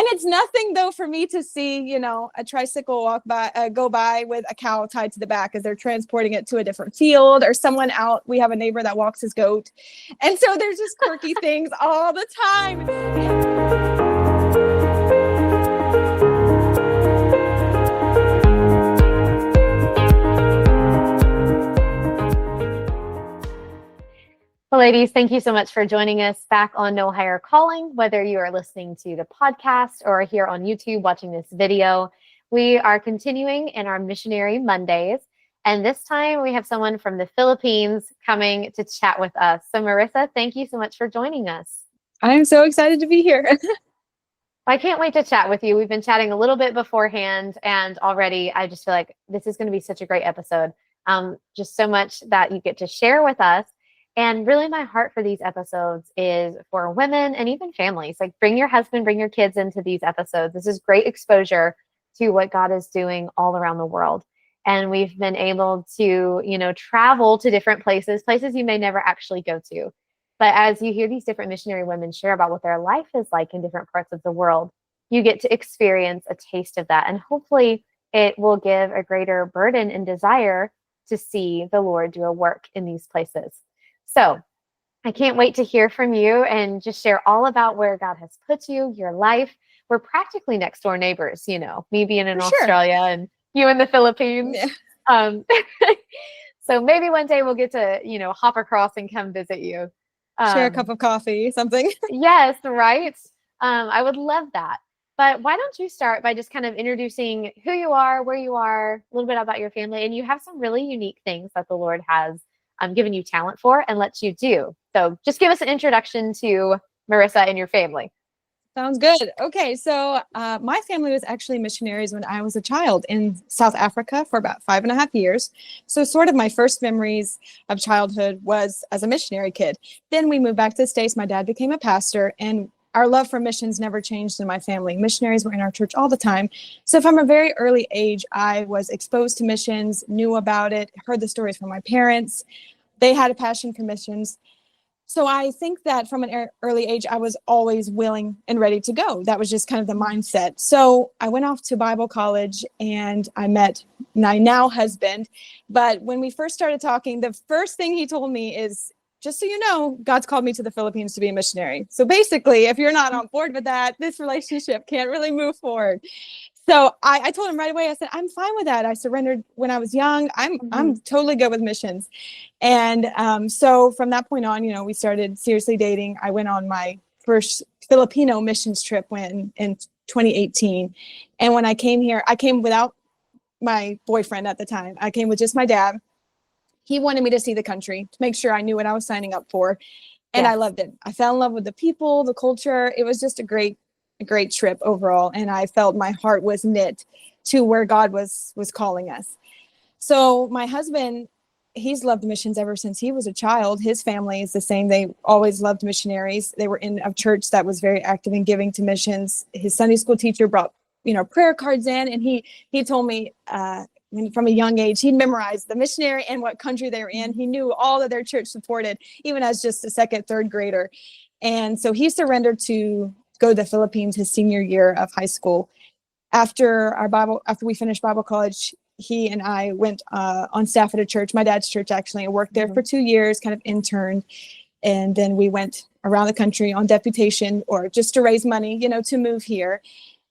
it's nothing though for me to see, a tricycle go by with a cow tied to the back as they're transporting it to a different field, or someone out. We have a neighbor that walks his goat. And so there's just quirky things all the time. Well, ladies, thank you so much for joining us back on No Higher Calling, whether you are listening to the podcast or here on YouTube watching this video. We are continuing in our Missionary Mondays, and this time we have someone from the Philippines coming to chat with us. So Marissa, thank you so much for joining us. I'm so excited to be here. I can't wait to chat with you. We've been chatting a little bit beforehand, and already I just feel like this is going to be such a great episode. Just so much that you get to share with us. And really my heart for these episodes is for women and even families. Like, bring your husband, bring your kids into these episodes. This is great exposure to what God is doing all around the world. And we've been able to, travel to different places you may never actually go to. But as you hear these different missionary women share about what their life is like in different parts of the world, you get to experience a taste of that. And hopefully it will give a greater burden and desire to see the Lord do a work in these places. So I can't wait to hear from you and just share all about where God has put you, your life. We're practically next door neighbors, me being in Australia and you in the Philippines. Yeah. So maybe one day we'll get to, hop across and come visit you. Share a cup of coffee, something. Yes, right. I would love that. But why don't you start by just kind of introducing who you are, where you are, a little bit about your family, and you have some really unique things that the Lord has given you talent for and lets you do. So just give us an introduction to Marissa and your family. Sounds good. Okay, so my family was actually missionaries when I was a child in South Africa for about 5.5 years. So sort of my first memories of childhood was as a missionary kid. Then we moved back to the States. My dad became a pastor, and our love for missions never changed in my family. Missionaries were in our church all the time. So from a very early age, I was exposed to missions, knew about it, heard the stories from my parents. They had a passion for missions. So I think that from an early age, I was always willing and ready to go. That was just kind of the mindset. So I went off to Bible college and I met my now husband. But when we first started talking, the first thing he told me is, just so you know, God's called me to the Philippines to be a missionary. So basically, if you're not on board with that, this relationship can't really move forward. So I told him right away, I said, I'm fine with that. I surrendered when I was young. I'm totally good with missions. And so from that point on, we started seriously dating. I went on my first Filipino missions trip in 2018. And when I came here, I came without my boyfriend at the time. I came with just my dad. He wanted me to see the country to make sure I knew what I was signing up for. And I loved it. I fell in love with the people, the culture. It was just a great trip overall. And I felt my heart was knit to where God was calling us. So my husband, he's loved missions ever since he was a child. His family is the same. They always loved missionaries. They were in a church that was very active in giving to missions. His Sunday school teacher brought, prayer cards in, and he told me from a young age, he'd memorized the missionary and what country they were in. He knew all that their church supported, even as just a second, third grader. And so he surrendered to go to the Philippines his senior year of high school. After we finished Bible college, he and I went on staff at a church, my dad's church actually, and worked there for 2 years, kind of interned. And then we went around the country on deputation or just to raise money, to move here.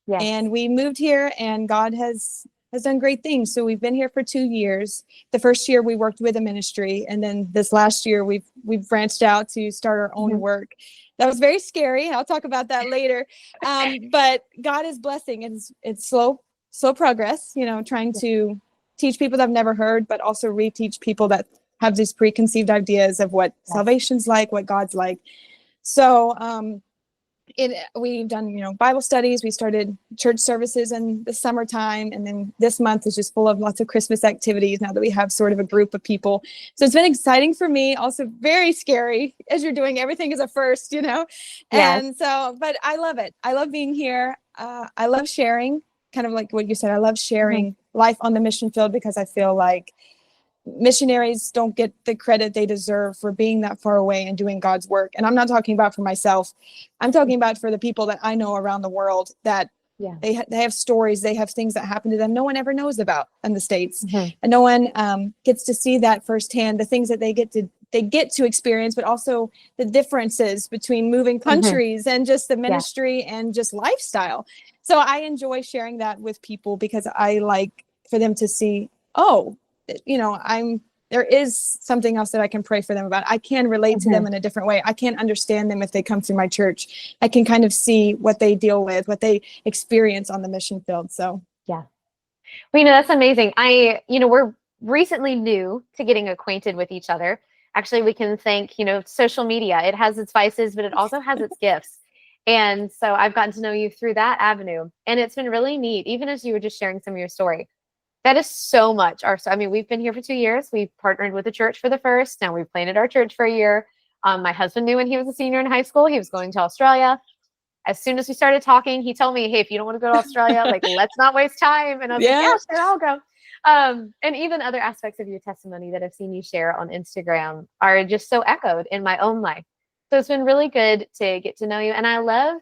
Yes. And we moved here, and God has done great things. So we've been here for 2 years. The first year we worked with a ministry, and then this last year we've branched out to start our own work. That was very scary. I'll talk about that later. But God is blessing. It's slow progress, trying to teach people that I've never heard, but also reteach people that have these preconceived ideas of what salvation's like, what God's like. So we've done, Bible studies. We started church services in the summertime. And then this month is just full of lots of Christmas activities now that we have sort of a group of people. So it's been exciting for me, also very scary as you're doing everything as a first, Yes. And so, but I love it. I love being here. I love sharing, kind of like what you said. I love sharing life on the mission field because I feel like missionaries don't get the credit they deserve for being that far away and doing God's work. And I'm not talking about for myself. I'm talking about for the people that I know around the world that they have stories, they have things that happen to them no one ever knows about in the States. And no one gets to see that firsthand, the things that they get to experience, but also the differences between moving countries and just the ministry and just lifestyle. So I enjoy sharing that with people because I like for them to see, oh, you know, there is something else that I can pray for them about. I can relate to them in a different way. I can understand them if they come through my church. I can kind of see what they deal with, what they experience on the mission field. So, yeah. Well, you know, that's amazing. We're recently new to getting acquainted with each other. Actually, we can thank, social media. It has its vices, but it also has its gifts. And so I've gotten to know you through that avenue. And it's been really neat, even as you were just sharing some of your story. That is so much. We've been here for 2 years. We've partnered with the church for the first. Now we've planted our church for a year. My husband knew when he was a senior in high school, he was going to Australia. As soon as we started talking, he told me, hey, if you don't want to go to Australia, like, let's not waste time. And I was like, yeah, sure, I'll go. And even other aspects of your testimony that I've seen you share on Instagram are just so echoed in my own life. So it's been really good to get to know you. And I love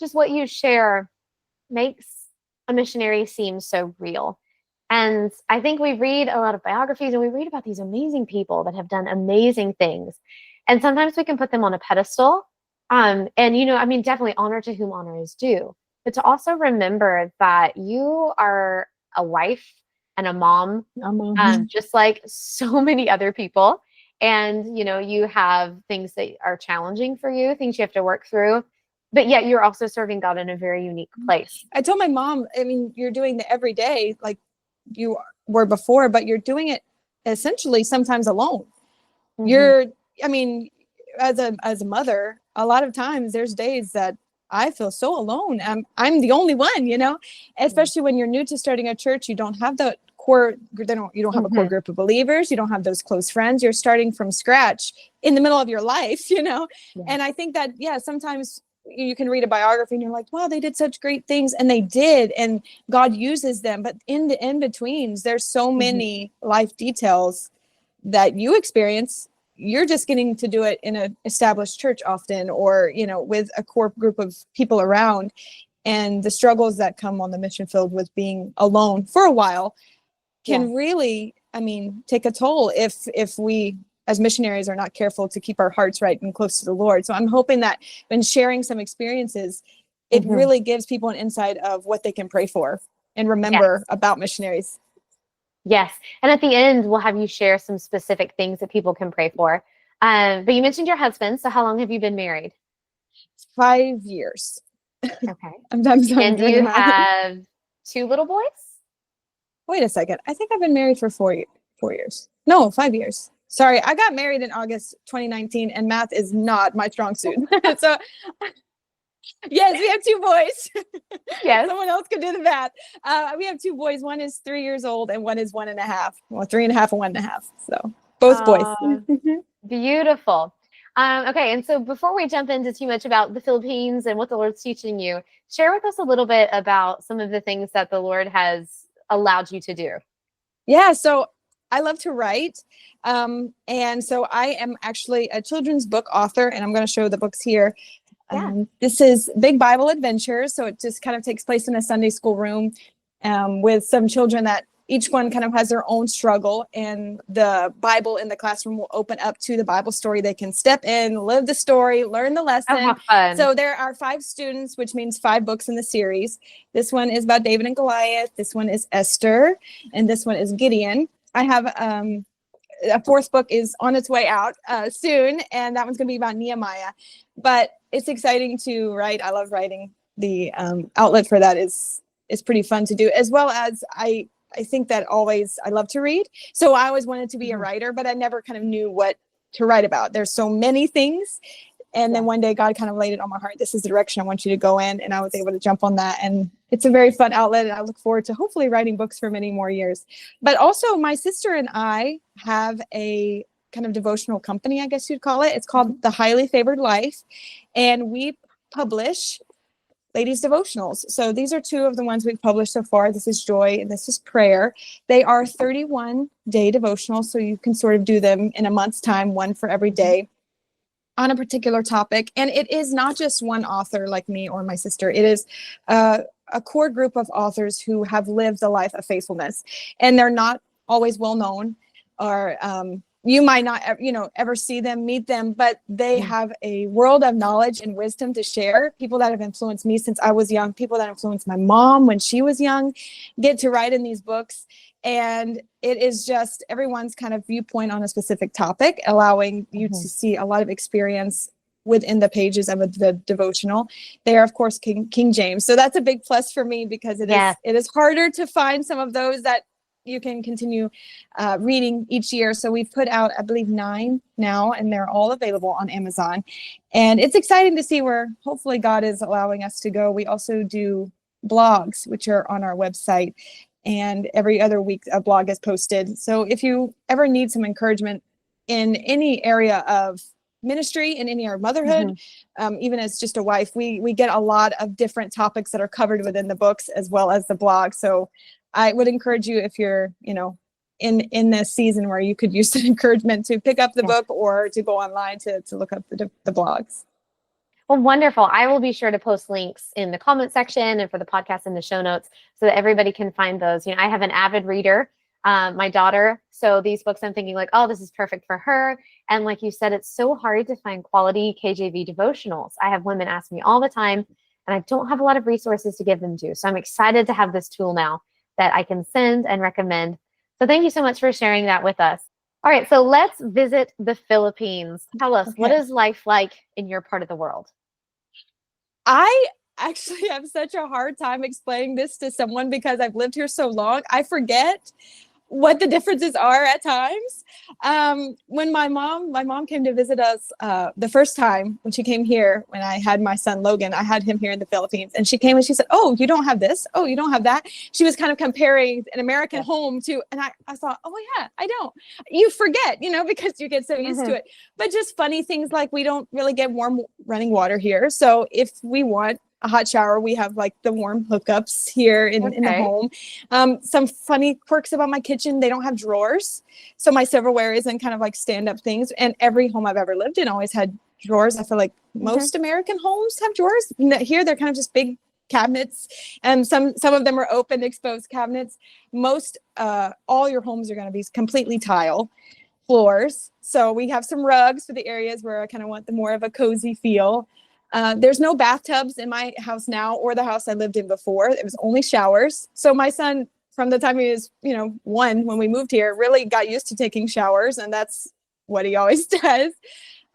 just what you share makes a missionary seem so real. And I think we read a lot of biographies and we read about these amazing people that have done amazing things. And sometimes we can put them on a pedestal. Definitely honor to whom honor is due. But to also remember that you are a wife and a mom, just like so many other people. And, you have things that are challenging for you, things you have to work through. But yet you're also serving God in a very unique place. I told my mom, you're doing the everyday, like you were before, but you're doing it essentially sometimes alone. As a mother, a lot of times there's days that I feel so alone. I'm the only one, especially when you're new to starting a church, you don't have the core, you don't have a core group of believers. You don't have those close friends. You're starting from scratch in the middle of your life, And I think that, sometimes you can read a biography and you're like, wow, they did such great things, and they did, and God uses them. But in the in-betweens, there's so many life details that you experience. You're just getting to do it in an established church often, or, with a core group of people around, and the struggles that come on the mission field with being alone for a while can really, take a toll if we as missionaries are not careful to keep our hearts right and close to the Lord. So I'm hoping that when sharing some experiences, it really gives people an insight of what they can pray for and remember about missionaries. Yes. And at the end, we'll have you share some specific things that people can pray for. But you mentioned your husband. So how long have you been married? 5 years. Okay. And do you have 2 little boys? Wait a second. I think I've been married for 4 years. No, 5 years. Sorry, I got married in August 2019, and math is not my strong suit. So, yes, we have 2 boys. Yes. Someone else could do the math. We have 2 boys. One is 3 years old, and one is 1.5. Well, 3.5 and 1.5. So both boys. Beautiful. Okay, and so before we jump into too much about the Philippines and what the Lord's teaching you, share with us a little bit about some of the things that the Lord has allowed you to do. Yeah, so I love to write. And so I am actually a children's book author, and I'm going to show the books here. This is Big Bible Adventures. So it just kind of takes place in a Sunday school room with some children that each one kind of has their own struggle, and the Bible in the classroom will open up to the Bible story. They can step in, live the story, learn the lesson. Oh, how fun. So there are 5 students, which means 5 books in the series. This one is about David and Goliath. This one is Esther, and this one is Gideon. I have a 4th book is on its way out soon, and that one's going to be about Nehemiah. But it's exciting to write. I love writing. The outlet for that is pretty fun to do, as well as I think that I love to read. So I always wanted to be a writer, but I never kind of knew what to write about. There's so many things. And then one day God kind of laid it on my heart. This is the direction I want you to go in. And I was able to jump on that. And it's a very fun outlet. And I look forward to hopefully writing books for many more years. But also my sister and I have a kind of devotional company, I guess you'd call it. It's called The Highly Favored Life. And we publish ladies devotionals. So these are two of the ones we've published so far. This is Joy and this is Prayer. They are 31-day devotionals, so you can sort of do them in a month's time, one for every day on a particular topic. And it is not just one author like me or my sister. It is a core group of authors who have lived a life of faithfulness, and they're not always well known, or you might not ever see them, meet them, but they have a world of knowledge and wisdom to share. People that have influenced me since I was young, people that influenced my mom when she was young, get to write in these books. And it is just everyone's kind of viewpoint on a specific topic, allowing you to see a lot of experience within the pages of the devotional. They are, of course, King James. So that's a big plus for me, because it is harder to find some of those that you can continue reading each year. So we've put out, I believe, 9 now, and they're all available on Amazon. And it's exciting to see where hopefully God is allowing us to go. We also do blogs, which are on our website, and every other week a blog is posted. So if you ever need some encouragement in any area of ministry, in any area of motherhood, even as just a wife, we get a lot of different topics that are covered within the books as well as the blog. So I would encourage you, if you're, in this season where you could use some encouragement, to pick up the book or to go online to look up the blogs. Well, wonderful. I will be sure to post links in the comment section and for the podcast in the show notes so that everybody can find those. I have an avid reader, my daughter. So these books, I'm thinking like, oh, this is perfect for her. And like you said, it's so hard to find quality KJV devotionals. I have women ask me all the time, and I don't have a lot of resources to give them to. So I'm excited to have this tool now that I can send and recommend. So thank you so much for sharing that with us. All right, so let's visit the Philippines. Tell us, what is life like in your part of the world? I actually have such a hard time explaining this to someone because I've lived here so long. I forget what the differences are at times. When my mom came to visit us the first time when she came here, when I had my son Logan, I had him here in the Philippines, and she came and she said, "Oh, you don't have this. Oh, you don't have that." She was kind of comparing an American home to, and I thought, "Oh yeah, I don't." You forget, because you get so used to it. But just funny things like we don't really get warm running water here. So if we want a hot shower, we have like the warm hookups here in the home. Some funny quirks about my kitchen: they don't have drawers, so my silverware isn't kind of like stand-up things. And every home I've ever lived in always had drawers. I feel like most American homes have drawers. Here they're kind of just big cabinets, and some of them are open, exposed cabinets. Most all your homes are going to be completely tile floors. So we have some rugs for the areas where I kind of want the more of a cozy feel. There's no bathtubs in my house now, or the house I lived in before. It was only showers. So my son, from the time he was, 1, when we moved here, really got used to taking showers, and that's what he always does.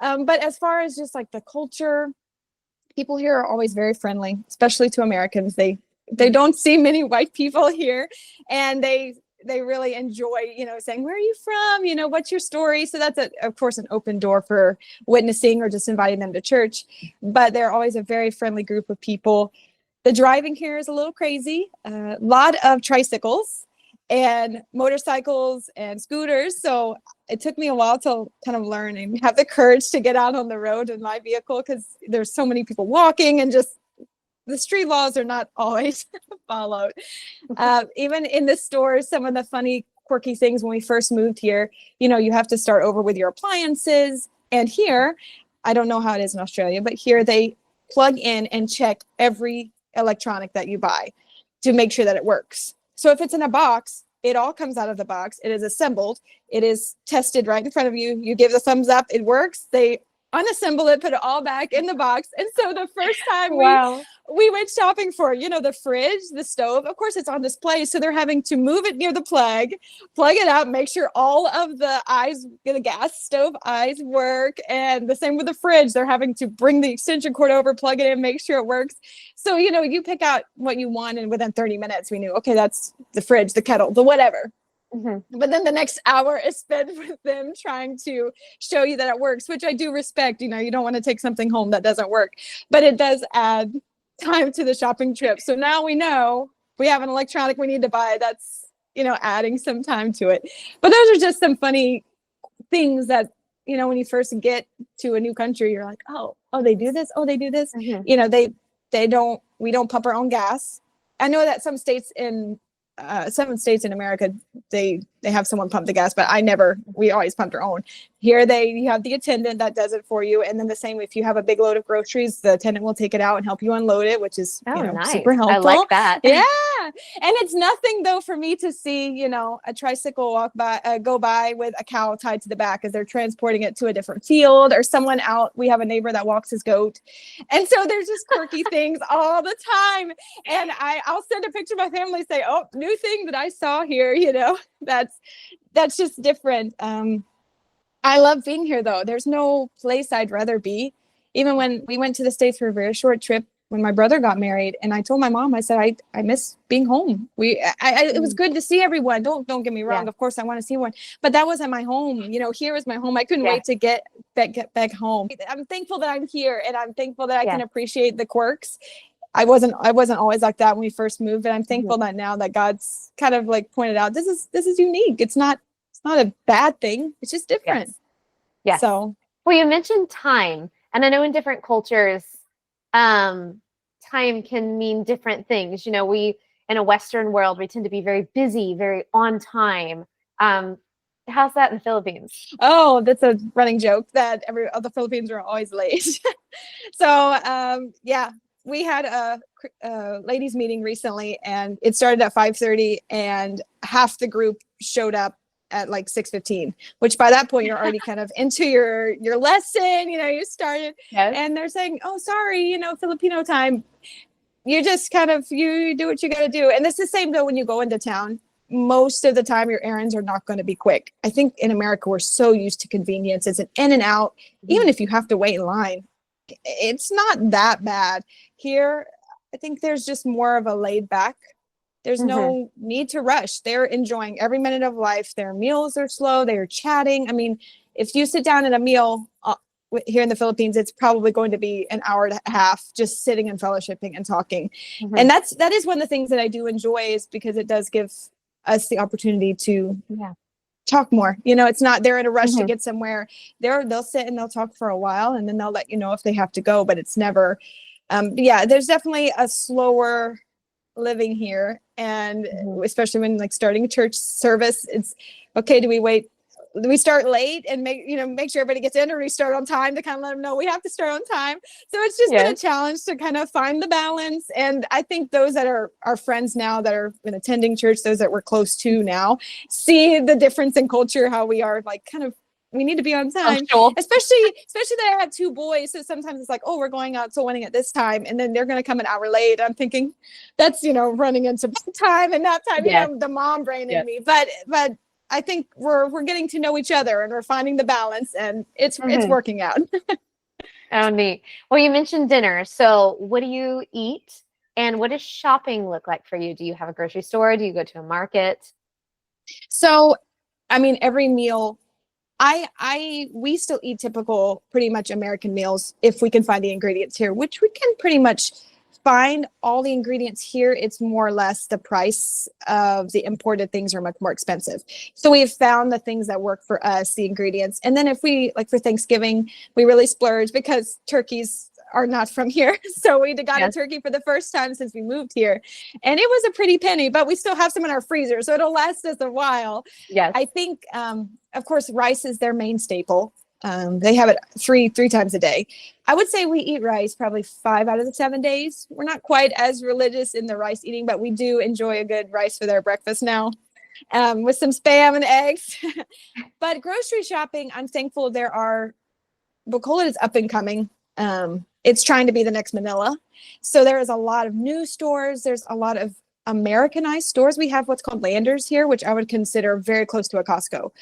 But as far as just like the culture, people here are always very friendly, especially to Americans. They don't see many white people here, and they really enjoy, saying, "Where are you from? What's your story?" So that's, of course, an open door for witnessing or just inviting them to church. But they're always a very friendly group of people. The driving here is a little crazy. A lot of tricycles and motorcycles and scooters. So it took me a while to kind of learn and have the courage to get out on the road in my vehicle, because there's so many people walking, and just the street laws are not always followed. Even in the stores, some of the funny, quirky things when we first moved here, you have to start over with your appliances. And here, I don't know how it is in Australia, but here they plug in and check every electronic that you buy to make sure that it works. So if it's in a box, it all comes out of the box. It is assembled. It is tested right in front of you. You give the thumbs up, it works. They unassemble it, put it all back in the box. And so the first time we went shopping for, the fridge, the stove, of course it's on display. So they're having to move it near the plug it out, make sure all of the gas stove eyes work. And the same with the fridge. They're having to bring the extension cord over, plug it in, make sure it works. So, you pick out what you want, and within 30 minutes we knew, okay, that's the fridge, the kettle, the whatever. But then the next hour is spent with them trying to show you that it works, which I do respect. You don't want to take something home that doesn't work, but it does add time to the shopping trip. So now we know we have an electronic we need to buy. That's, adding some time to it. But those are just some funny things that, when you first get to a new country, you're like, oh, they do this. Oh, they do this. we don't pump our own gas. I know that some states in America, they have someone pump the gas, but we always pump our own. Here you have the attendant that does it for you. And then the same, if you have a big load of groceries, the attendant will take it out and help you unload it, which is, nice. super helpful. I like that. Yeah. And it's nothing though for me to see, a tricycle go by with a cow tied to the back as they're transporting it to a different field, or someone out. We have a neighbor that walks his goat. And so there's just quirky things all the time. And I'll send a picture to my family and say, oh, new thing that I saw here, that's just different. I love being here though. There's no place I'd rather be. Even when we went to the States for a very short trip when my brother got married, and I told my mom, I said, I miss being home. It was good to see everyone. Don't get me wrong. Yeah. Of course I want to see one, but that wasn't my home. Here is my home. I couldn't wait to get back home. I'm thankful that I'm here, and I'm thankful that I can appreciate the quirks. I wasn't always like that when we first moved, and I'm thankful that now that God's kind of like pointed out, this is unique. It's not a bad thing. It's just different. Yes. So, well, you mentioned time, and I know in different cultures, time can mean different things. We in a Western world, we tend to be very busy, very on time. How's that in the Philippines? Oh, that's a running joke that the Philippines are always late. So, we had a ladies meeting recently, and it started at 5:30, and half the group showed up at like 6:15, which by that point you're already kind of into your lesson, you started, and they're saying, oh, sorry, Filipino time. You just kind of, you do what you got to do. And it's the same though when you go into town. Most of the time your errands are not going to be quick. I think in America we're so used to convenience. It's an in and out. Even if you have to wait in line, it's not that bad. Here, I think there's just more of a laid back. There's no need to rush. They're enjoying every minute of life. Their meals are slow. They're chatting. I mean, if you sit down at a meal here in the Philippines, it's probably going to be an hour and a half just sitting and fellowshipping and talking. And that is one of the things that I do enjoy, is because it does give us the opportunity to talk more. It's not they're in a rush to get somewhere. They'll sit and they'll talk for a while, and then they'll let you know if they have to go, but it's never there's definitely a slower living here, and especially when like starting a church service, it's okay. Do we start late and make sure everybody gets in, or do we start on time to kind of let them know we have to start on time? So it's just been a challenge to kind of find the balance. And I think those that are our friends now that are been attending church, those that we're close to now, see the difference in culture, how we are like kind of, we need to be on time, especially that I have two boys. So sometimes it's like, oh, we're going out to wedding at this time, and then they're going to come an hour late. I'm thinking that's, running into time and that time, the mom brain in me. But I think we're getting to know each other, and we're finding the balance, and it's working out. Oh, neat. Well, you mentioned dinner. So what do you eat, and what does shopping look like for you? Do you have a grocery store? Do you go to a market? So, I mean, every meal, we still eat typical, pretty much American meals if we can find the ingredients here, which we can pretty much find all the ingredients here. It's more or less the price of the imported things are much more expensive. So we have found the things that work for us, the ingredients. And then if we, like for Thanksgiving, we really splurge because turkeys are not from here. So we got a turkey for the first time since we moved here. And it was a pretty penny, but we still have some in our freezer, so it'll last us a while. Yes. I think, of course, rice is their main staple. They have it three times a day. I would say we eat rice probably 5 out of the 7 days. We're not quite as religious in the rice eating, but we do enjoy a good rice for their breakfast now, with some Spam and eggs. But grocery shopping, I'm thankful Bacolod is up and coming. It's trying to be the next Manila. So there is a lot of new stores. There's a lot of Americanized stores. We have what's called Landers here, which I would consider very close to a Costco.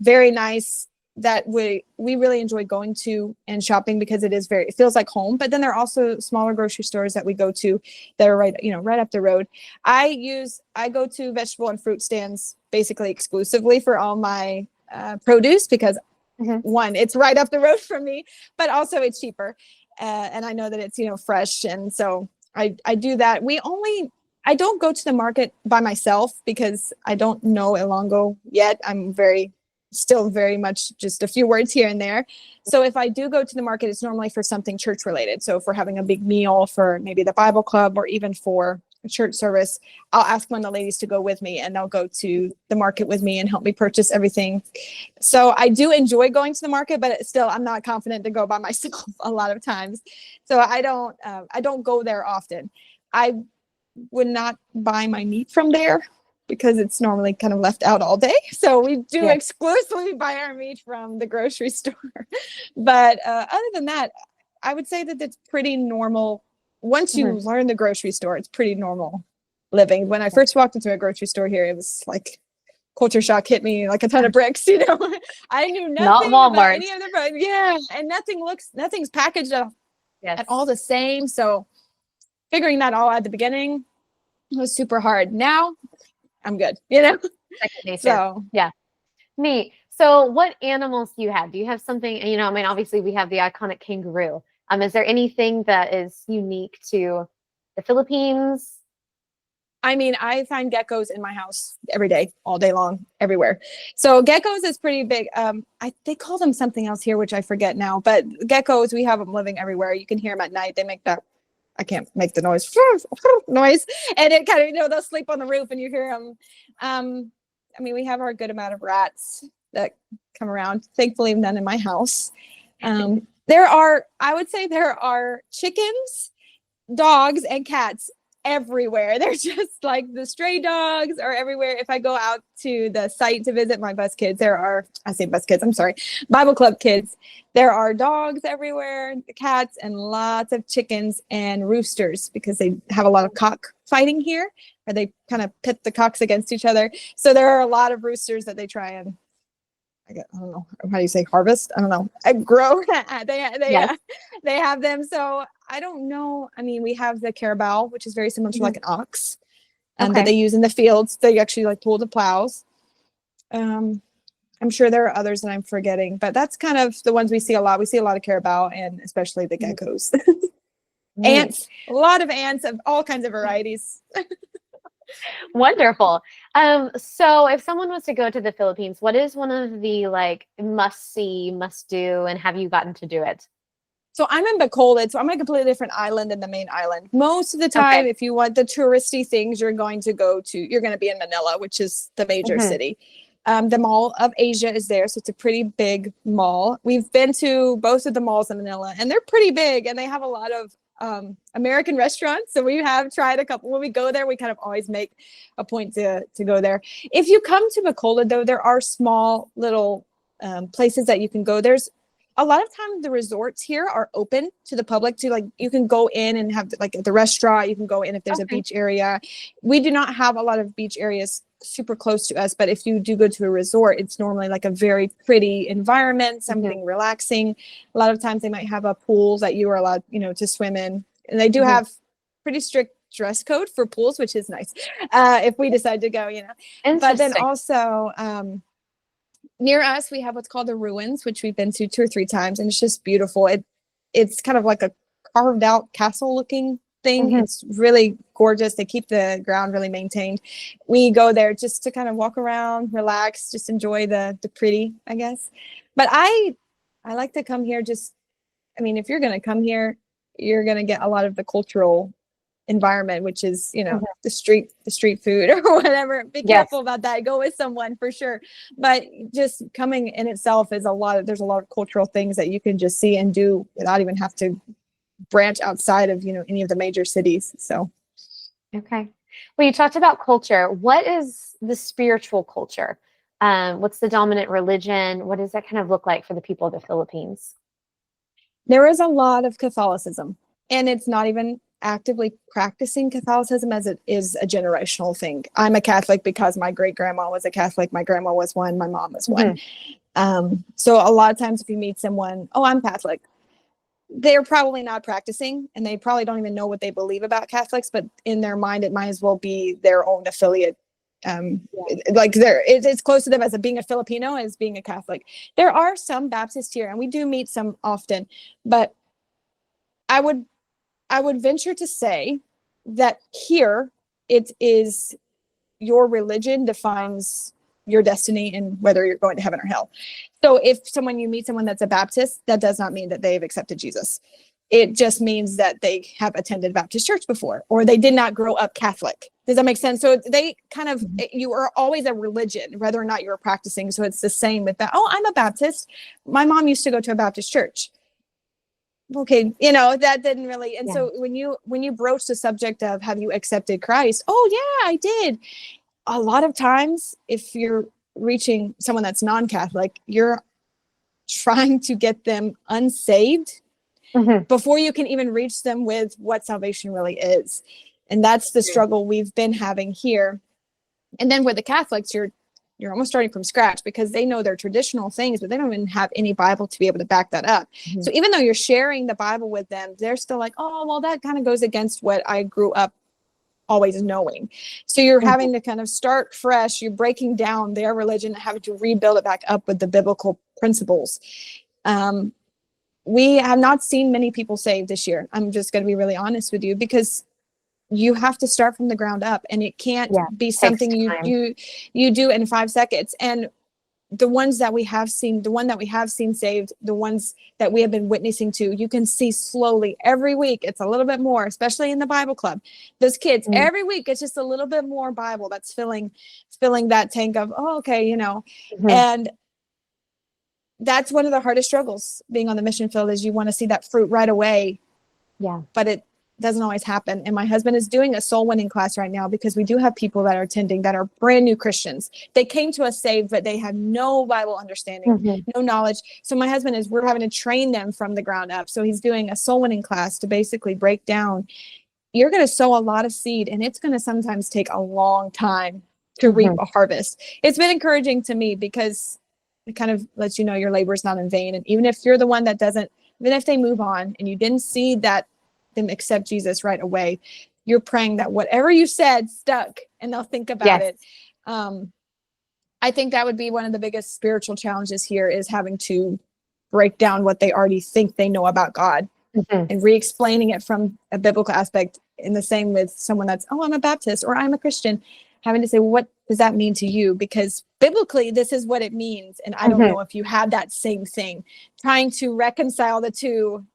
Very nice, that we really enjoy going to and shopping because it feels like home. But then there are also smaller grocery stores that we go to that are right up the road. I go to vegetable and fruit stands basically exclusively for all my produce because one, it's right up the road from me, but also it's cheaper. And I know that it's, fresh. And so I do that. I don't go to the market by myself because I don't know Ilonggo yet. I'm very still very much just a few words here and there. So if I do go to the market, it's normally for something church related. So if we're having a big meal for maybe the Bible club or even for a church service, I'll ask one of the ladies to go with me, and they'll go to the market with me and help me purchase everything. So I do enjoy going to the market, but still I'm not confident to go by myself a lot of times. So I don't go there often. I would not buy my meat from there because it's normally kind of left out all day. So we do exclusively buy our meat from the grocery store. But other than that, I would say that it's pretty normal. Once you learn the grocery store, it's pretty normal living. When I first walked into a grocery store here, it was like culture shock hit me like a ton of bricks, you know. I knew nothing about any of the, yeah, and nothing's packaged at all the same. So figuring that all out at the beginning was super hard. Now I'm good, you know. Second nature. So yeah, neat. So what animals do you have? Do you have something, you know, I mean, obviously we have the iconic kangaroo. Is there anything that is unique to the Philippines? I mean, I find geckos in my house every day, all day long, everywhere. So geckos is pretty big. They call them something else here, which I forget now, but geckos, we have them living everywhere. You can hear them at night. They make that, I can't make the noise, and it kind of, you know, they'll sleep on the roof and you hear them. I mean, we have our good amount of rats that come around. Thankfully, none in my house. I would say there are chickens, dogs, and cats everywhere. They're just like the stray dogs are everywhere. If I go out to the site to visit my bus kids, Bible club kids, there are dogs everywhere, cats, and lots of chickens and roosters because they have a lot of cock fighting here, or they kind of pit the cocks against each other. So there are a lot of roosters that they try and I don't know how do you say harvest? I don't know. Grow. They have them. So I don't know. I mean, we have the carabao, which is very similar to like an ox, that they use in the fields. They actually like pull the plows. I'm sure there are others that I'm forgetting, but that's kind of the ones we see a lot. We see a lot of carabao and especially the geckos. Ants, a lot of ants of all kinds of varieties. Wonderful. So if someone was to go to the Philippines, what is one of the like must see, must do, and have you gotten to do it? So I'm in Bacolod, so I'm on a completely different island than the main island. Most of the time, if you want the touristy things, you're going to be in Manila, which is the major city. The Mall of Asia is there, so it's a pretty big mall. We've been to both of the malls in Manila, and they're pretty big, and they have a lot of American restaurants. So we have tried a couple. When we go there, we kind of always make a point to go there. If you come to Bacolod, though, there are small little places that you can go. There's a lot of times the resorts here are open to the public to like, you can go in and have like the restaurant, you can go in if there's a beach area. We do not have a lot of beach areas super close to us, but if you do go to a resort, it's normally like a very pretty environment, something relaxing. A lot of times they might have a pool that you are allowed, you know, to swim in, and they do have pretty strict dress code for pools, which is nice if we decide to go, you know. But then also near us we have what's called the ruins, which we've been to 2 or 3 times, and it's just beautiful. It's kind of like a carved out castle looking thing. It's really gorgeous. They keep the ground really maintained. We go there just to kind of walk around, relax, just enjoy the pretty, I guess. But I like to come here I mean, if you're going to come here, you're going to get a lot of the cultural environment, which is, you know, the street food or whatever. Be careful about that. Go with someone for sure. But just coming in itself is there's a lot of cultural things that you can just see and do without even have to branch outside of, you know, any of the major cities. So well, you talked about culture. What is the spiritual culture? What's the dominant religion? What does that kind of look like for the people of the Philippines? There is a lot of Catholicism, and it's not even actively practicing Catholicism as it is a generational thing. I'm a Catholic because my great grandma was a Catholic, my grandma was one, my mom was one. So a lot of times if you meet someone, oh, I'm Catholic, they're probably not practicing, and they probably don't even know what they believe about Catholics, but in their mind, it might as well be their own affiliate. Like it's close to them as being a Filipino as being a Catholic. There are some Baptists here, and we do meet some often, but I would venture to say that here it is your religion defines your destiny and whether you're going to heaven or hell. So if you meet someone that's a Baptist, that does not mean that they've accepted Jesus. It just means that they have attended Baptist church before, or they did not grow up Catholic. Does that make sense? So they kind of, you are always a religion, whether or not you're practicing. So it's the same with that. Oh, I'm a Baptist. My mom used to go to a Baptist church. Okay, that didn't really. And so when you broach the subject of, have you accepted Christ? Oh yeah, I did. A lot of times, if you're reaching someone that's non-Catholic, you're trying to get them unsaved before you can even reach them with what salvation really is. And that's the struggle we've been having here. And then with the Catholics, you're almost starting from scratch, because they know their traditional things, but they don't even have any Bible to be able to back that up. So even though you're sharing the Bible with them, they're still like, oh, well, that kind of goes against what I grew up always knowing. So you're having to kind of start fresh. You're breaking down their religion and having to rebuild it back up with the biblical principles. We have not seen many people saved this year. I'm just going to be really honest with you, because you have to start from the ground up, and it can't be something you do in 5 seconds. And the ones that we have seen, saved, the ones that we have been witnessing to, you can see slowly every week. It's a little bit more, especially in the Bible club. Those kids, every week, it's just a little bit more Bible that's filling that tank of, oh, okay, and that's one of the hardest struggles being on the mission field, is you want to see that fruit right away. Yeah. But it doesn't always happen. And my husband is doing a soul winning class right now, because we do have people that are attending that are brand new Christians. They came to us saved, but they have no Bible understanding, no knowledge. So my husband we're having to train them from the ground up. So he's doing a soul winning class to basically break down, you're going to sow a lot of seed, and it's going to sometimes take a long time to reap a harvest. It's been encouraging to me, because it kind of lets you know your labor is not in vain. And even if you're the one that doesn't, even if they move on and you didn't see that them accept Jesus right away, you're praying that whatever you said stuck, and they'll think about it. I think that would be one of the biggest spiritual challenges here, is having to break down what they already think they know about God and re-explaining it from a biblical aspect. In the same with someone that's, oh, I'm a Baptist or I'm a Christian, having to say, what does that mean to you? Because biblically, this is what it means. And I don't know if you have that same thing. Trying to reconcile the two.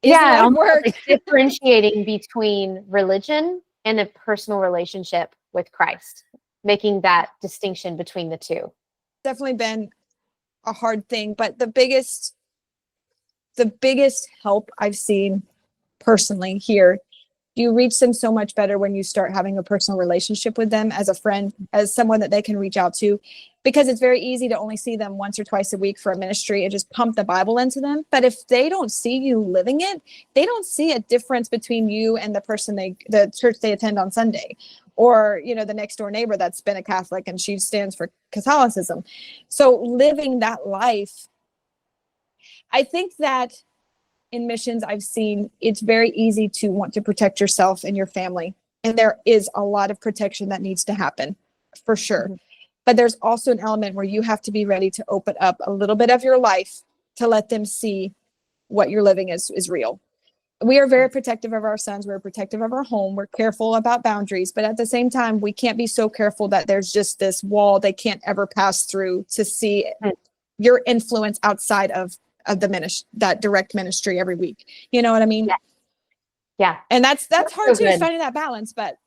Almost like differentiating between religion and a personal relationship with Christ, making that distinction between the two. Definitely been a hard thing, but the biggest help I've seen personally here, you reach them so much better when you start having a personal relationship with them, as a friend, as someone that they can reach out to, because it's very easy to only see them once or twice a week for a ministry and just pump the Bible into them. But if they don't see you living it, they don't see a difference between you and the church they attend on Sunday, or, the next door neighbor that's been a Catholic and she stands for Catholicism. So living that life, I think that in missions, I've seen it's very easy to want to protect yourself and your family. And there is a lot of protection that needs to happen, for sure. But there's also an element where you have to be ready to open up a little bit of your life to let them see what you're living is real. We are very protective of our sons. We're protective of our home. We're careful about boundaries. But at the same time, we can't be so careful that there's just this wall they can't ever pass through to see your influence outside of that direct ministry every week. You know what I mean? Yeah. And that's hard too, finding that balance, but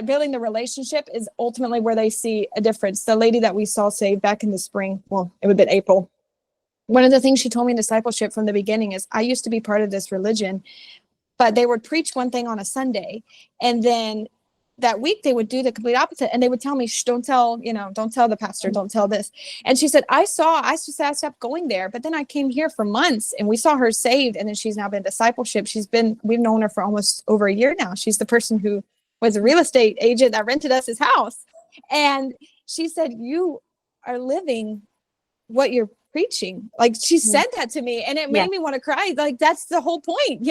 building the relationship is ultimately where they see a difference. The lady that we saw saved back in the spring, well, it would have been April. One of the things she told me in discipleship from the beginning is, I used to be part of this religion, but they would preach one thing on a Sunday, and then that week they would do the complete opposite, and they would tell me, shh, don't tell the pastor, don't tell this. And she said, I stopped going there, but then I came here for months and we saw her saved. And then she's now been in discipleship. We've known her for almost over a year now. She's the person who was a real estate agent that rented us his house. And she said, you are living what you're preaching. Like, she said that to me, and it made me want to cry. Like, that's the whole point,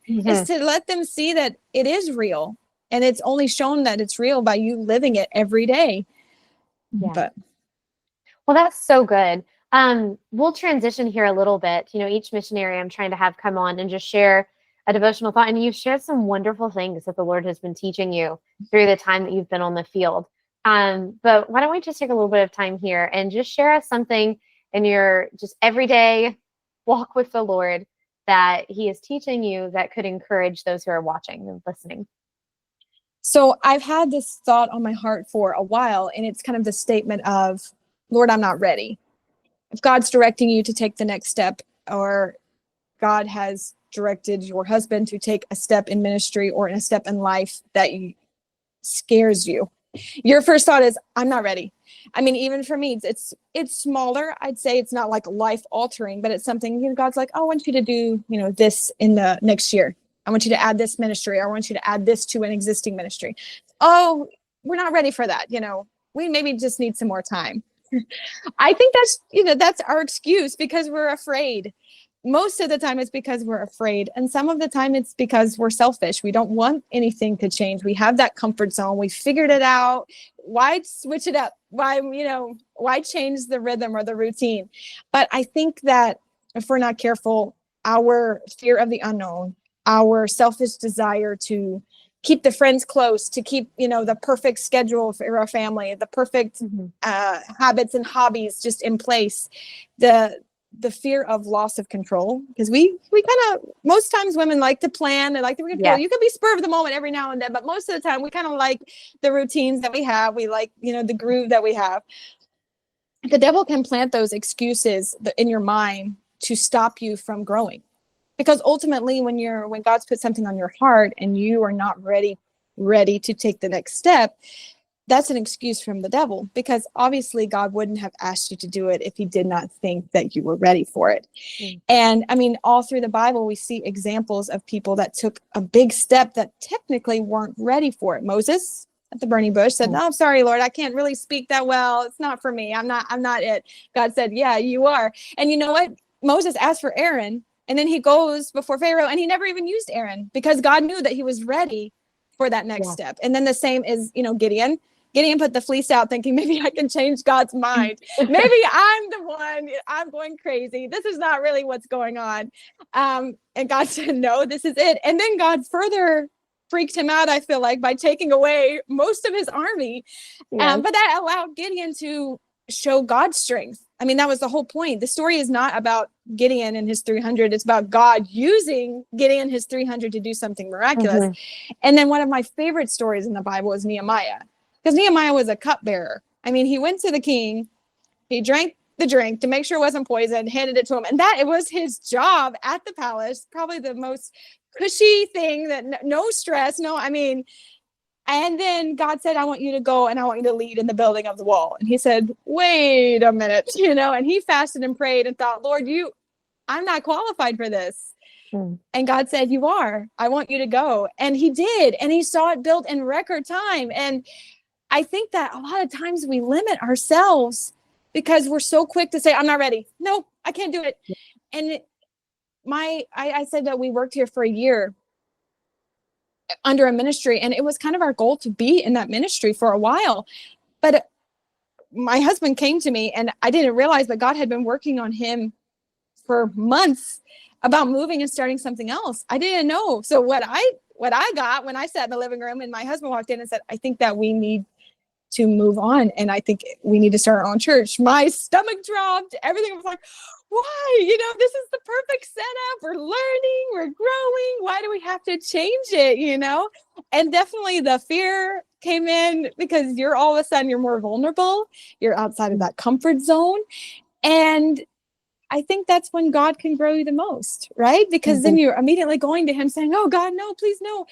is to let them see that it is real. And it's only shown that it's real by you living it every day. Yeah. Well, that's so good. We'll transition here a little bit. Each missionary I'm trying to have come on and just share a devotional thought. And you've shared some wonderful things that the Lord has been teaching you through the time that you've been on the field. But why don't we just take a little bit of time here and just share us something in your just everyday walk with the Lord that he is teaching you that could encourage those who are watching and listening. So I've had this thought on my heart for a while, and it's kind of the statement of, Lord, I'm not ready. If God's directing you to take the next step, or God has directed your husband to take a step in ministry or in a step in life that scares you, your first thought is, I'm not ready. I mean, even for me, it's smaller. I'd say it's not like life altering, but it's something, God's like, oh, I want you to do, this in the next year. I want you to add this ministry. I want you to add this to an existing ministry. Oh, we're not ready for that. We maybe just need some more time. I think that's our excuse, because we're afraid. Most of the time it's because we're afraid. And some of the time it's because we're selfish. We don't want anything to change. We have that comfort zone. We figured it out. Why switch it up? Why change the rhythm or the routine? But I think that if we're not careful, our fear of the unknown, our selfish desire to keep the friends close, to keep, the perfect schedule for our family, the perfect habits and hobbies just in place, the fear of loss of control, because we kind of, most times women like to plan, they like to control. You can be spur of the moment every now and then, but most of the time we kind of like the routines that we have. We like, the groove that we have. The devil can plant those excuses in your mind to stop you from growing. Because ultimately, when God's put something on your heart and you are not ready to take the next step, that's an excuse from the devil, because obviously God wouldn't have asked you to do it if he did not think that you were ready for it. And I mean, all through the Bible, we see examples of people that took a big step that technically weren't ready for it. Moses at the burning bush said, no, I'm sorry, Lord, I can't really speak that well. It's not for me. I'm not it. God said, yeah, you are. And you know what? Moses asked for Aaron, and then he goes before Pharaoh, and he never even used Aaron, because God knew that he was ready for that next step. And then the same is, Gideon. Gideon put the fleece out thinking, maybe I can change God's mind. Maybe I'm the one, I'm going crazy. This is not really what's going on. And God said, no, this is it. And then God further freaked him out, I feel like, by taking away most of his army. But that allowed Gideon to show God's strength. I mean, that was the whole point. The story is not about Gideon and his 300. It's about God using Gideon, his 300, to do something miraculous. And then one of my favorite stories in the Bible is Nehemiah. Because Nehemiah was a cupbearer. I mean, he went to the king, he drank the drink to make sure it wasn't poisoned, handed it to him. And it was his job at the palace, probably the most cushy thing, that no stress, and then God said, I want you to go and I want you to lead in the building of the wall. And he said, wait a minute, and he fasted and prayed and thought, Lord, I'm not qualified for this. And God said, you are. I want you to go. And he did. And he saw it built in record time. And I think that a lot of times we limit ourselves because we're so quick to say, I'm not ready. No, I can't do it. And I said that we worked here for a year under a ministry, and it was kind of our goal to be in that ministry for a while. But my husband came to me, and I didn't realize that God had been working on him for months about moving and starting something else. I didn't know. So what I got when I sat in the living room and my husband walked in and said, I think that we need to move on, and I think we need to start our own church. My stomach dropped. Everything was like, why? This is the perfect setup. We're learning, we're growing. Why do we have to change it? And definitely the fear came in, because you're all of a sudden, you're more vulnerable. You're outside of that comfort zone. And I think that's when God can grow you the most, right? Because then you're immediately going to him saying, oh God, no, please no.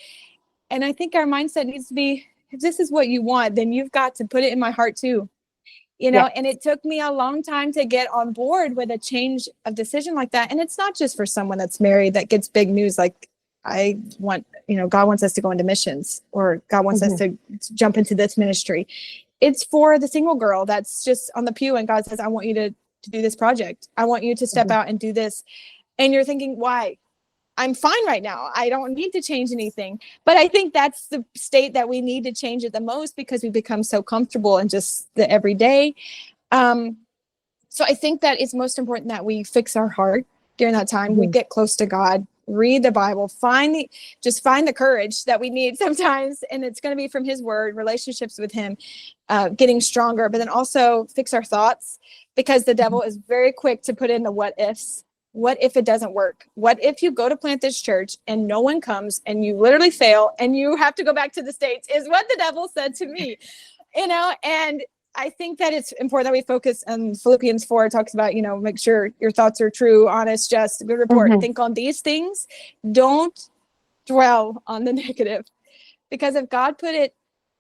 And I think our mindset needs to be, if this is what you want, then you've got to put it in my heart too. And it took me a long time to get on board with a change of decision like that. And it's not just for someone that's married that gets big news. Like, God wants us to go into missions, or God wants us to jump into this ministry. It's for the single girl that's just on the pew, and God says, I want you to do this project. I want you to step out and do this. And you're thinking, why? I'm fine right now. I don't need to change anything. But I think that's the state that we need to change it the most, because we become so comfortable in just the everyday. So I think that it's most important that we fix our heart during that time. We get close to God. read the Bible, find the courage that we need sometimes. And it's going to be from his word, relationships with him, getting stronger, but then also fix our thoughts, because the devil is very quick to put in the what ifs. What if it doesn't work? What if you go to plant this church and no one comes and you literally fail and you have to go back to the States, is what the devil said to me, and I think that it's important that we focus on Philippians 4. It talks about, make sure your thoughts are true, honest, just, good report. Think on these things. Don't dwell on the negative, because if God put it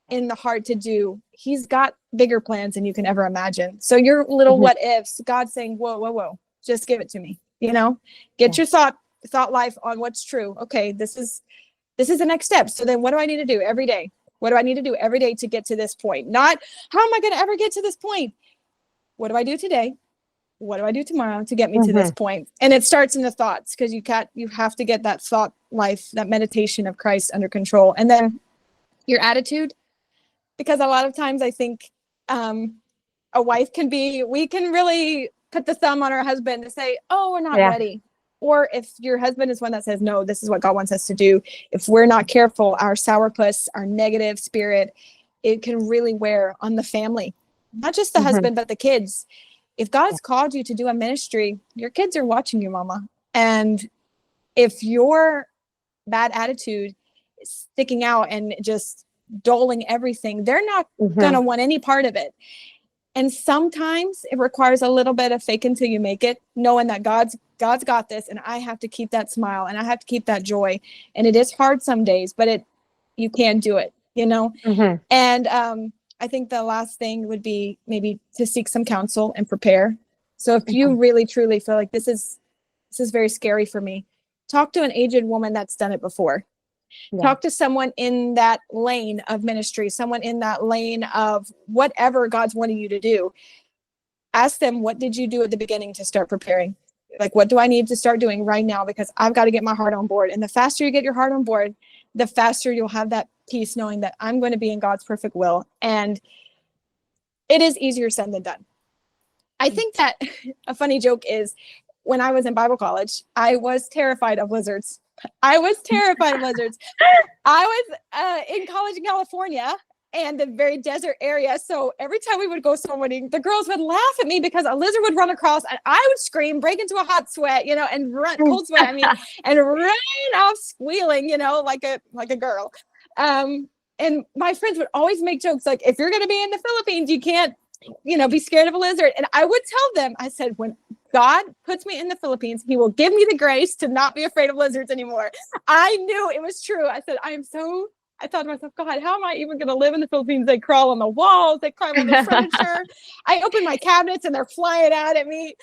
in the heart to do, he's got bigger plans than you can ever imagine. So your little what ifs, God's saying, whoa, just give it to me. Get your thought life on what's true. Okay, this is the next step. So then what do I need to do every day? What do I need to do every day to get to this point? Not how am I going to ever get to this point? What do I do today? What do I do tomorrow to get me to this point? And it starts in the thoughts, because you have to get that thought life, that meditation of Christ under control. And then your attitude, because a lot of times I think a wife we can really put the thumb on our husband to say, oh, we're not ready. Or if your husband is one that says, no, this is what God wants us to do. If we're not careful, our sourpuss, our negative spirit, it can really wear on the family, not just the husband, but the kids. If God's called you to do a ministry, your kids are watching you, mama. And if your bad attitude is sticking out and just doling everything, they're not going to want any part of it. And sometimes it requires a little bit of fake until you make it, knowing that God's got this, and I have to keep that smile and I have to keep that joy. And it is hard some days, but you can do it, And I think the last thing would be maybe to seek some counsel and prepare. So if you really truly feel like this is very scary for me, talk to an aged woman that's done it before. Talk to someone in that lane of ministry, someone in that lane of whatever God's wanting you to do. Ask them, what did you do at the beginning to start preparing? Like, what do I need to start doing right now? Because I've got to get my heart on board. And the faster you get your heart on board, the faster you'll have that peace, knowing that I'm going to be in God's perfect will. And it is easier said than done. I think that a funny joke is, when I was in Bible college, I was terrified of lizards. I was in college in California, and the very desert area. So every time we would go snowboarding, the girls would laugh at me because a lizard would run across and I would scream, break into a hot sweat, and run, cold sweat, and run off squealing, like a girl. And my friends would always make jokes like, if you're going to be in the Philippines, you can't, be scared of a lizard. And I would tell them, I said, when God puts me in the Philippines, he will give me the grace to not be afraid of lizards anymore. I knew it was true. I said, I thought to myself, God, how am I even going to live in the Philippines? They crawl on the walls, they climb on the furniture. I open my cabinets and they're flying out at me.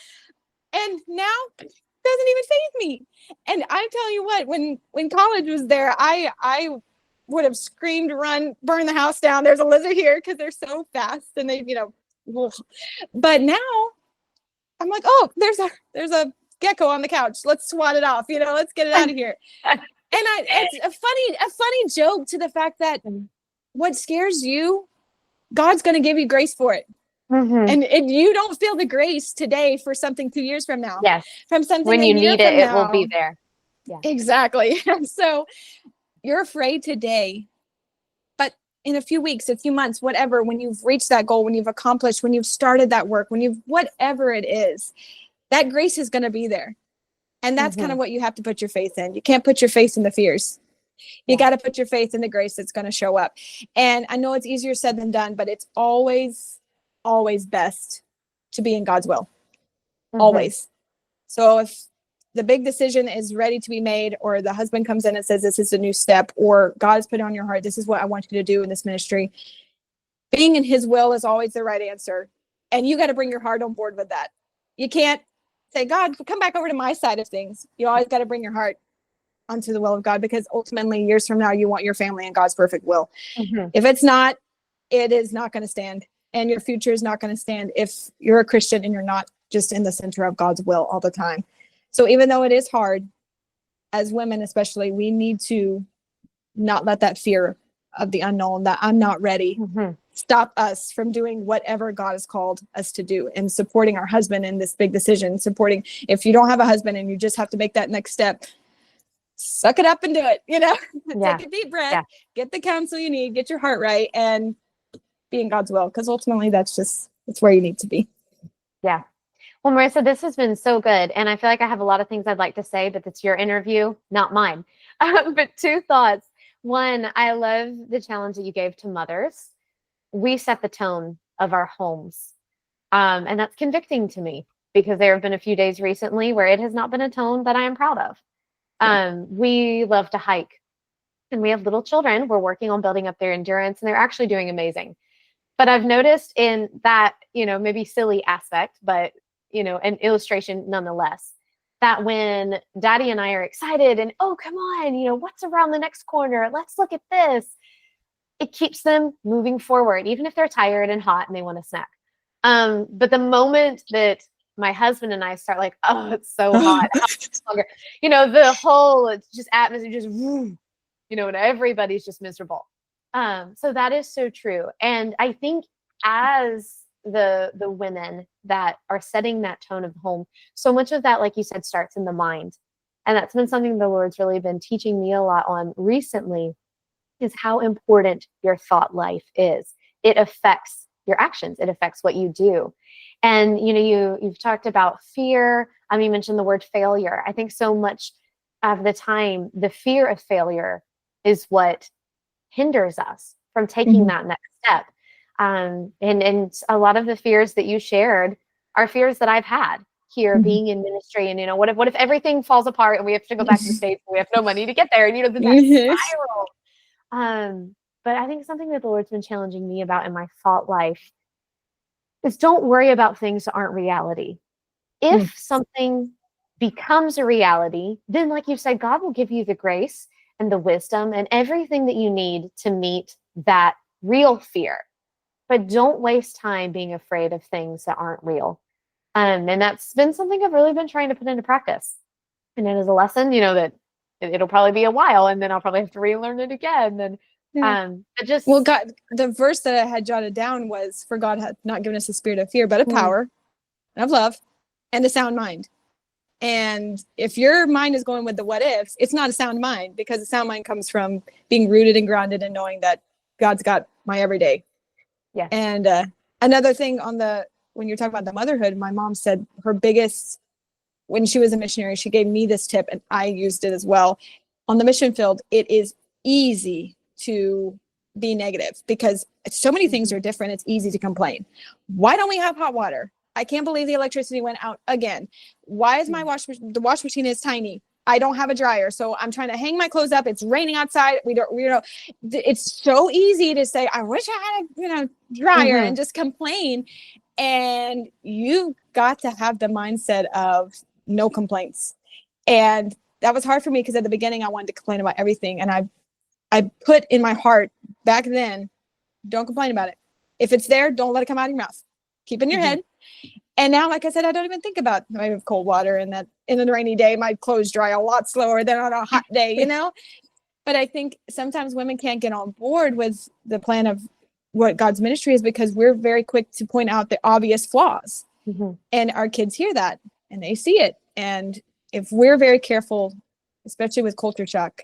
And now it doesn't even faze me. And I'm telling you what, when college was there, I would have screamed, run, burn the house down. There's a lizard here, because they're so fast and they, but now I'm like, oh, there's a gecko on the couch. Let's swat it off. Let's get it out of here. And it's a funny joke to the fact that what scares you, God's going to give you grace for it. And you don't feel the grace today for something 2 years from now. Yes. From something when you need it, it will be there. Yeah. Exactly. So you're afraid today, but in a few weeks, a few months, whatever, when you've reached that goal, when you've accomplished, when you've started that work, whatever it is, that grace is going to be there. And that's kind of what you have to put your faith in. You can't put your faith in the fears. You got to put your faith in the grace that's going to show up. And I know it's easier said than done, but it's always, always best to be in God's will. Always. So if the big decision is ready to be made, or the husband comes in and says, this is a new step, or God's put on your heart, this is what I want you to do in this ministry, being in his will is always the right answer. And you got to bring your heart on board with that. You can't say, God, come back over to my side of things. You always got to bring your heart onto the will of God, because ultimately years from now, you want your family in God's perfect will. If it's not, it is not going to stand, and your future is not going to stand if you're a Christian and you're not just in the center of God's will all the time. So even though it is hard, as women especially, we need to not let that fear of the unknown, that I'm not ready, stop us from doing whatever God has called us to do, and supporting our husband in this big decision. Supporting, if you don't have a husband and you just have to make that next step, suck it up and do it, Yeah. take a deep breath, Yeah. get the counsel you need, get your heart right, and be in God's will. Because ultimately it's where you need to be. Yeah. Well, Marissa, this has been so good. And I feel like I have a lot of things I'd like to say, but it's your interview, not mine. But two thoughts. One, I love the challenge that you gave to mothers. We set the tone of our homes. And that's convicting to me because there have been a few days recently where it has not been a tone that I am proud of. We love to hike and we have little children. We're working on building up their endurance and they're actually doing amazing. But I've noticed in that, maybe silly aspect, but, an illustration nonetheless, that when Daddy and I are excited and, oh, come on, what's around the next corner? Let's look at this. It keeps them moving forward, even if they're tired and hot and they want a snack. But the moment that my husband and I start like, oh, it's so hot, how much longer? The whole just atmosphere just, and everybody's just miserable. So that is so true. And I think as the women that are setting that tone of home, so much of that, like you said, starts in the mind. And that's been something the Lord's really been teaching me a lot on recently, is how important your thought life is. It affects your actions. It affects what you do. And, you've talked about fear. You mentioned the word failure. I think so much of the time, the fear of failure is what hinders us from taking that next step. And a lot of the fears that you shared are fears that I've had here being in ministry. And, what if everything falls apart and we have to go back to the States and we have no money to get there? And, the next spiral. But I think something that the Lord's been challenging me about in my thought life is don't worry about things that aren't reality. If something becomes a reality, then like you said, God will give you the grace and the wisdom and everything that you need to meet that real fear. But don't waste time being afraid of things that aren't real. And that's been something I've really been trying to put into practice. And it is a lesson, that it'll probably be a while and then I'll probably have to relearn it again. And well, God, the verse that I had jotted down was, for God hath not given us a spirit of fear, but of power and of love and a sound mind. And if your mind is going with the what ifs, it's not a sound mind, because a sound mind comes from being rooted and grounded and knowing that God's got my everyday. Yeah. And another thing when you're talking about the motherhood, my mom said her biggest, when she was a missionary, she gave me this tip and I used it as well. On the mission field, it is easy to be negative because so many things are different. It's easy to complain. Why don't we have hot water? I can't believe the electricity went out again. Why is the wash machine is tiny? I don't have a dryer, so I'm trying to hang my clothes up. It's raining outside. It's so easy to say, I wish I had a dryer and just complain. And you got to have the mindset of no complaints. And that was hard for me because at the beginning I wanted to complain about everything. And I put in my heart back then, don't complain about it. If it's there, don't let it come out of your mouth. Keep it in your head. And now, like I said, I don't even think about I have cold water and that in a rainy day, my clothes dry a lot slower than on a hot day, But I think sometimes women can't get on board with the plan of what God's ministry is because we're very quick to point out the obvious flaws. And our kids hear that and they see it. And if we're very careful, especially with culture shock,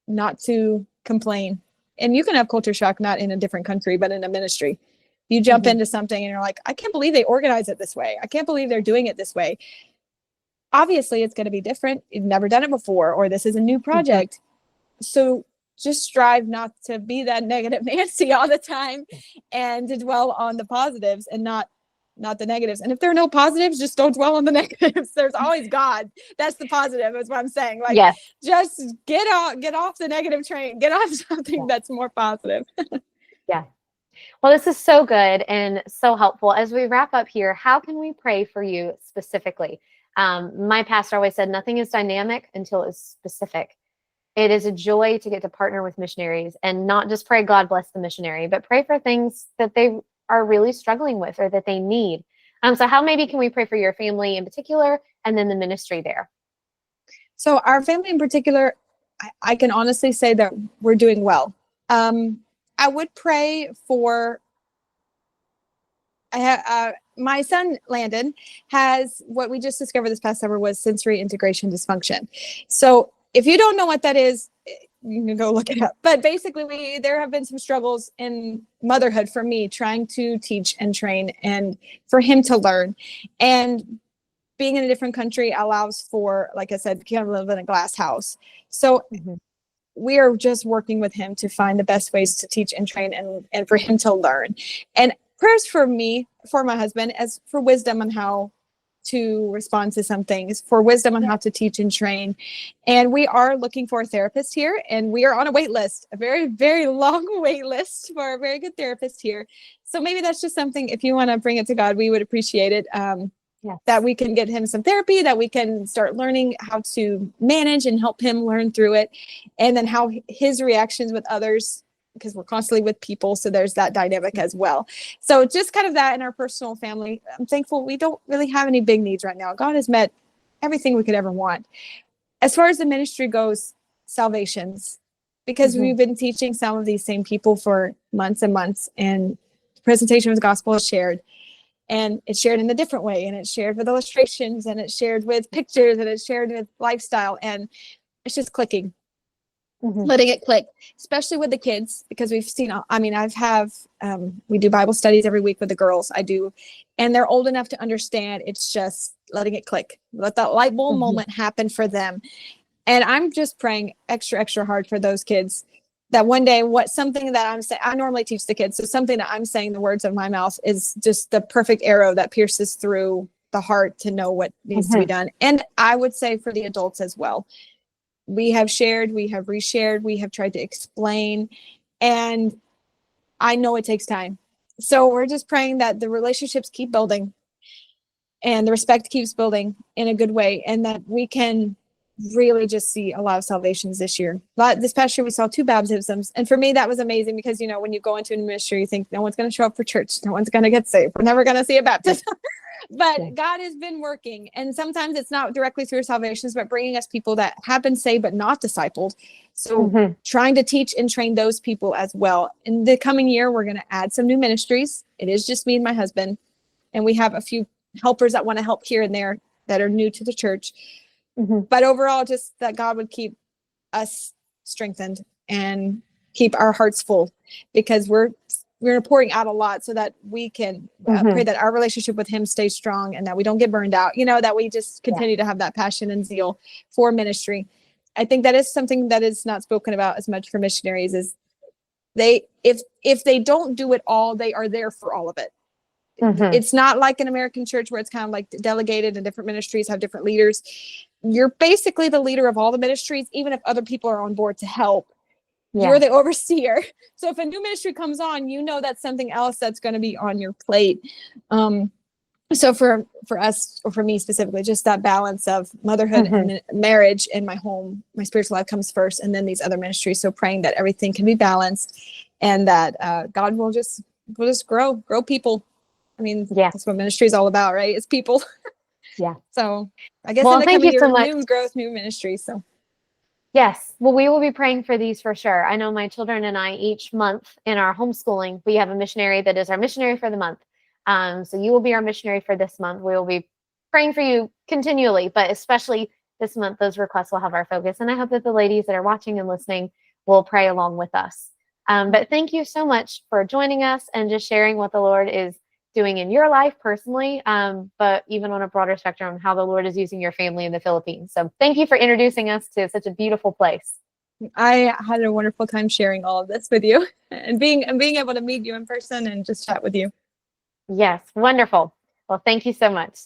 not to complain. And you can have culture shock, not in a different country, but in a ministry. You jump into something and you're like, I can't believe they organize it this way. I can't believe they're doing it this way. Obviously, it's going to be different. You've never done it before, or this is a new project. So just strive not to be that negative Nancy all the time and to dwell on the positives and not the negatives. And if there are no positives, just don't dwell on the negatives. There's always God. That's the positive, is what I'm saying. Like, just get off the negative train, get off something that's more positive. Well, this is so good and so helpful. As we wrap up here, how can we pray for you specifically? My pastor always said, nothing is dynamic until it's specific. It is a joy to get to partner with missionaries and not just pray, God bless the missionary, but pray for things that they are really struggling with or that they need. So how maybe can we pray for your family in particular and then the ministry there? So our family in particular, I can honestly say that we're doing well. I would pray for, my son Landon has what we just discovered this past summer was sensory integration dysfunction. So if you don't know what that is, you can go look it up. But basically, there have been some struggles in motherhood for me, trying to teach and train, and for him to learn. And being in a different country allows for, like I said, kind of live in a glass house. So we are just working with him to find the best ways to teach and train, and for him to learn. And prayers for me, for my husband, as for wisdom on how to respond to some things, for wisdom on how to teach and train. And we are looking for a therapist here, and we are on a wait list, a very, very long wait list for a very good therapist here. So maybe that's just something, if you want to bring it to God, we would appreciate it. That we can get him some therapy, that we can start learning how to manage and help him learn through it. And then how his reactions with others, because we're constantly with people. So there's that dynamic as well. So just kind of that in our personal family. I'm thankful we don't really have any big needs right now. God has met everything we could ever want. As far as the ministry goes, salvations, because we've been teaching some of these same people for months and months, and the presentation of the gospel is shared. And it's shared in a different way, and it's shared with illustrations, and it's shared with pictures, and it's shared with lifestyle, and it's just clicking, letting it click, especially with the kids, because we've seen, I mean, we do Bible studies every week with the girls. I do, and they're old enough to understand. It's just letting it click, let that light bulb moment happen for them. And I'm just praying extra, extra hard for those kids, that one day, something that I'm saying, I normally teach the kids, so something that I'm saying, the words of my mouth, is just the perfect arrow that pierces through the heart to know what needs to be done. And I would say for the adults as well, we have shared, we have reshared, we have tried to explain, and I know it takes time. So we're just praying that the relationships keep building, and the respect keeps building in a good way, and that we can really just see a lot of salvations this year. But this past year we saw 2 baptisms, and for me that was amazing, because when you go into a ministry, you think no one's going to show up for church, no one's going to get saved, we're never going to see a baptism. But God has been working, and sometimes it's not directly through salvations, but bringing us people that have been saved but not discipled. So trying to teach and train those people as well. In the coming year, we're going to add some new ministries. It is just me and my husband, and we have a few helpers that want to help here and there that are new to the church. But overall, just that God would keep us strengthened and keep our hearts full, because we're pouring out a lot, so that we can pray that our relationship with him stays strong, and that we don't get burned out, that we just continue to have that passion and zeal for ministry. I think that is something that is not spoken about as much for missionaries, is if they don't do it all, they are there for all of it. It's not like an American church where it's kind of like delegated, and different ministries have different leaders. You're basically the leader of all the ministries, even if other people are on board to help. You're the overseer. So if a new ministry comes on, that's something else that's going to be on your plate. So for us, or for me specifically, just that balance of motherhood and marriage and my home, my spiritual life comes first, and then these other ministries. So praying that everything can be balanced, and that God will just grow people. I mean, that's what ministry is all about, right? It's people. So I guess in the coming year, new growth, new ministry. So. Yes. Well, we will be praying for these for sure. I know my children and I, each month in our homeschooling, we have a missionary that is our missionary for the month. So you will be our missionary for this month. We will be praying for you continually, but especially this month, those requests will have our focus. And I hope that the ladies that are watching and listening will pray along with us. But thank you so much for joining us and just sharing what the Lord is doing in your life personally, but even on a broader spectrum, how the Lord is using your family in the Philippines. So thank you for introducing us to such a beautiful place. I had a wonderful time sharing all of this with you, and being able to meet you in person and just chat with you. Yes, wonderful. Well, thank you so much.